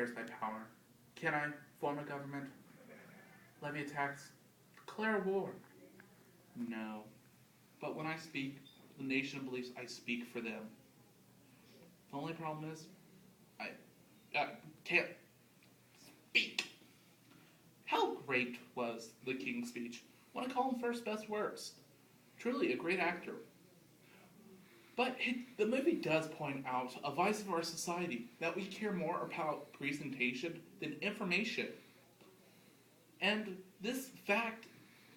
Here's my power. Can I form a government? Levy a tax? Declare war? No. But when I speak, the nation believes I speak for them. The only problem is, I can't speak. How great was the King's speech? Want to call him first best works. Truly a great actor. But the movie does point out a vice of our society, that we care more about presentation than information. And this fact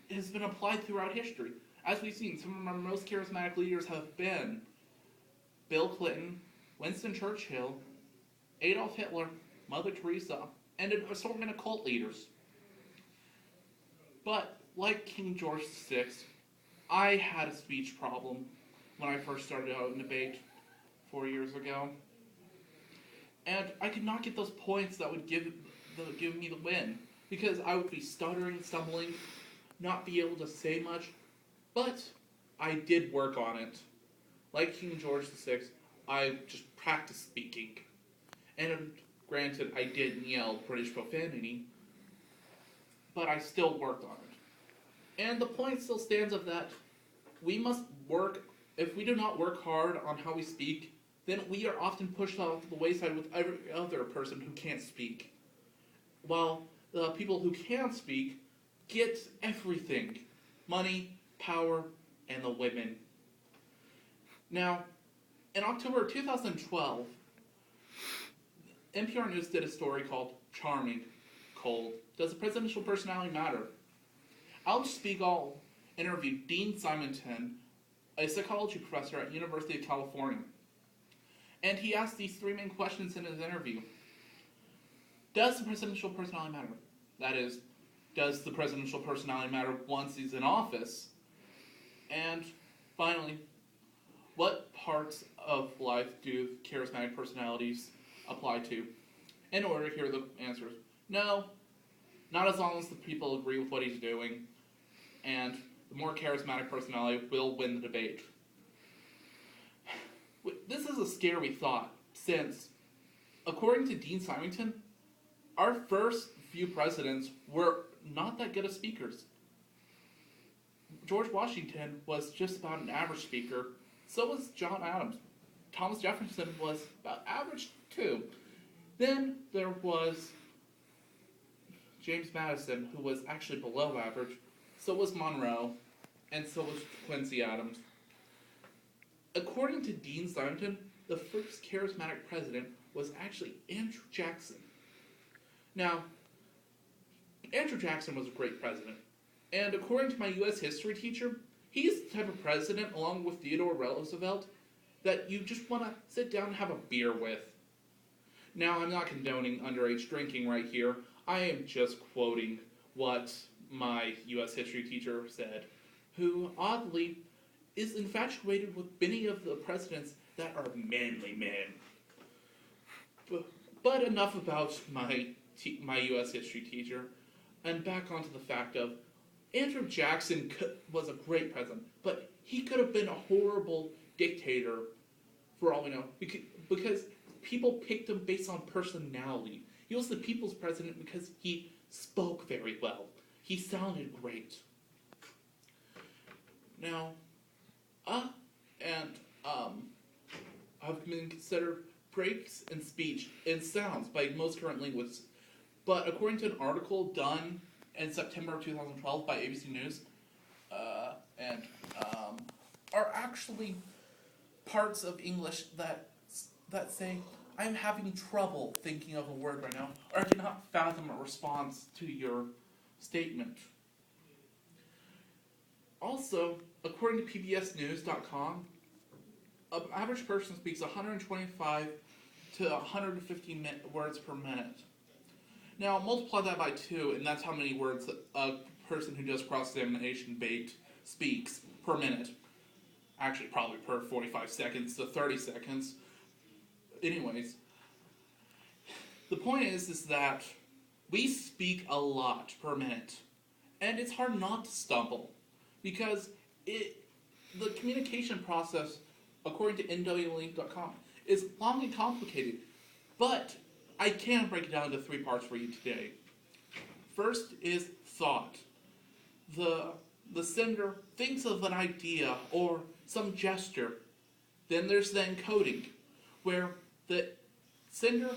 has been applied throughout history. As we've seen, some of our most charismatic leaders have been Bill Clinton, Winston Churchill, Adolf Hitler, Mother Teresa, and an assortment of cult leaders. But, like King George VI, I had a speech problem when I first started out in debate 4 years ago. And I could not get those points that would give me the win, because I would be stuttering, stumbling, not be able to say much. But I did work on it. Like King George VI, I just practiced speaking. And granted, I didn't yell British profanity, but I still worked on it. And the point still stands of that we must work. If we do not work hard on how we speak, then we are often pushed off the wayside with every other person who can't speak. While the people who can speak get everything. Money, power, and the women. Now, in October 2012, NPR News did a story called Charming, Cold, Does the Presidential Personality Matter? Alex Spiegel interviewed Dean Simonton, a psychology professor at University of California. And he asked these three main questions in his interview. Does the presidential personality matter? That is, does the presidential personality matter once he's in office? And finally, what parts of life do charismatic personalities apply to? In order to hear the answers. No, not as long as the people agree with what he's doing, and the more charismatic personality will win the debate. This is a scary thought, since, according to Dean Simonton, our first few presidents were not that good of speakers. George Washington was just about an average speaker. So was John Adams. Thomas Jefferson was about average too. Then there was James Madison, who was actually below average. So was Monroe, and so was Quincy Adams. According to Dean Simonton, the first charismatic president was actually Andrew Jackson. Now, Andrew Jackson was a great president. And according to my U.S. history teacher, he's the type of president, along with Theodore Roosevelt, that you just want to sit down and have a beer with. Now, I'm not condoning underage drinking right here. I am just quoting what my U.S. history teacher said, who, oddly, is infatuated with many of the presidents that are manly men. But enough about my U.S. history teacher, and back onto the fact of Andrew Jackson was a great president, but he could have been a horrible dictator, for all we know, because people picked him based on personality. He was the people's president because he spoke very well. He sounded great. Now, have been considered breaks in speech and sounds by most current linguists. But according to an article done in September of 2012 by ABC News, are actually parts of English that say, I'm having trouble thinking of a word right now, or I cannot fathom a response to your statement. Also, according to PBSNews.com, an average person speaks 125 to 150 words per minute. Now, multiply that by 2, and that's how many words a person who does cross-examination debate speaks per minute. Actually, probably per 45 seconds to 30 seconds. Anyways, the point is that we speak a lot per minute, and it's hard not to stumble, because the communication process, according to NWLink.com, is long and complicated. But I can break it down into 3 parts for you today. First is thought. The sender thinks of an idea or some gesture. Then there's the encoding, where the sender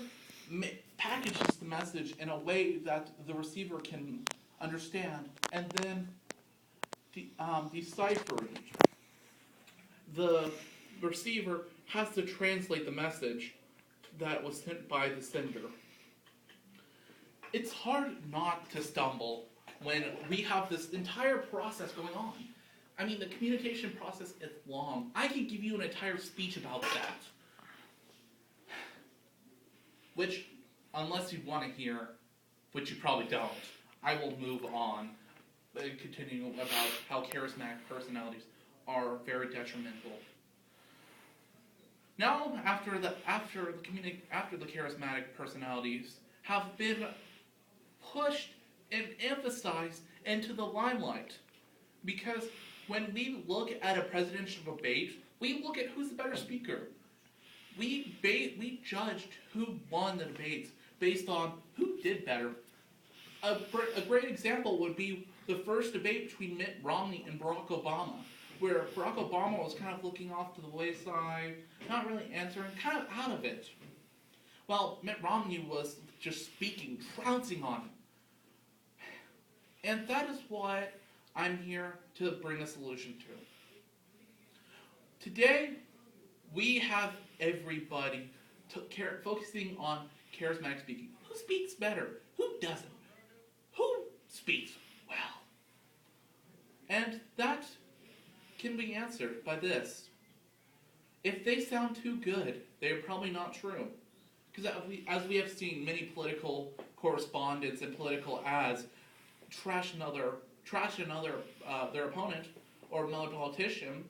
packages the message in a way that the receiver can understand, and then deciphering. The receiver has to translate the message that was sent by the sender. It's hard not to stumble when we have this entire process going on. I mean, the communication process is long. I can give you an entire speech about that. Which, unless you want to hear, which you probably don't, I will move on and continue about how charismatic personalities are very detrimental. Now, after the charismatic personalities have been pushed and emphasized into the limelight, because when we look at a presidential debate, we look at who's the better speaker. We judged who won the debates based on who did better. A great example would be the first debate between Mitt Romney and Barack Obama, where Barack Obama was kind of looking off to the wayside, not really answering, kind of out of it. While Mitt Romney was just speaking, trouncing on him. And that is what I'm here to bring a solution to. Today, we have everybody focusing on charismatic speaking. Who speaks better? Who doesn't? Who speaks well? And that can be answered by this. If they sound too good, they are probably not true. Because as we have seen, many political correspondents and political ads trash their opponent or another politician,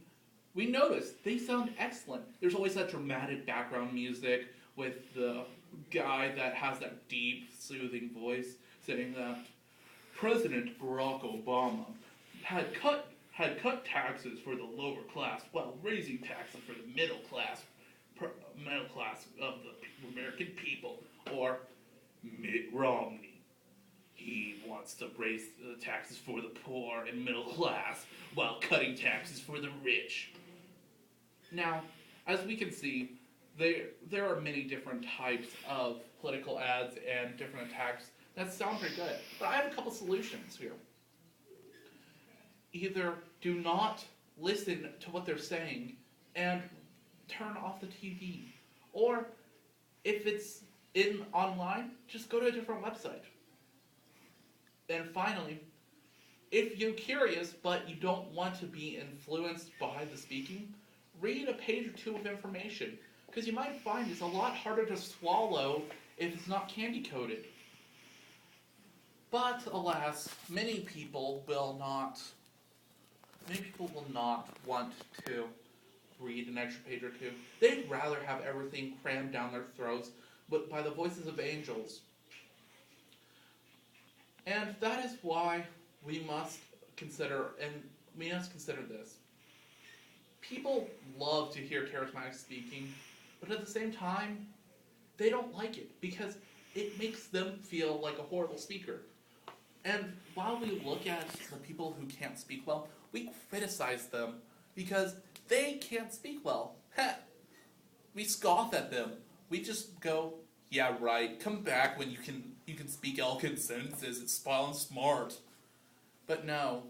we notice they sound excellent. There's always that dramatic background music with the guy that has that deep, soothing voice saying that President Barack Obama had cut taxes for the lower class while raising taxes for the middle class of the American people. Or Mitt Romney, he wants to raise the taxes for the poor and middle class while cutting taxes for the rich. Now, as we can see, there are many different types of political ads and different attacks that sound pretty good. But I have a couple solutions here. Either do not listen to what they're saying and turn off the TV. Or if it's online, just go to a different website. And finally, if you're curious but you don't want to be influenced by the speaking, read a page or two of information. Because you might find it's a lot harder to swallow if it's not candy-coated. But alas, many people will not want to read an extra page or two. They'd rather have everything crammed down their throats by the voices of angels. And that is why we must consider this. People love to hear charismatic speaking, but at the same time, they don't like it because it makes them feel like a horrible speaker. And while we look at the people who can't speak well, we criticize them because they can't speak well. We scoff at them. We just go, yeah, right, come back when you can speak eloquent sentences, it's spell smart. But no,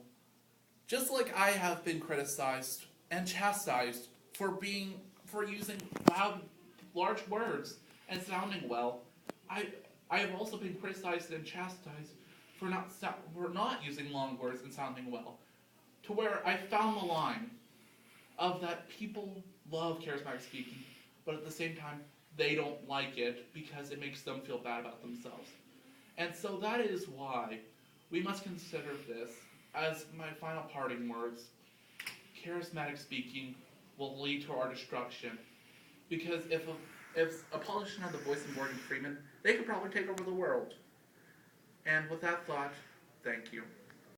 just like I have been criticized and chastised for using large words and sounding well, I have also been criticized and chastised for not using long words and sounding well. To where I found the line of that people love charismatic speaking, but at the same time, they don't like it because it makes them feel bad about themselves. And so that is why we must consider this as my final parting words. Charismatic speaking will lead to our destruction. Because if a politician had the voice of Morgan Freeman, they could probably take over the world. And with that thought, thank you.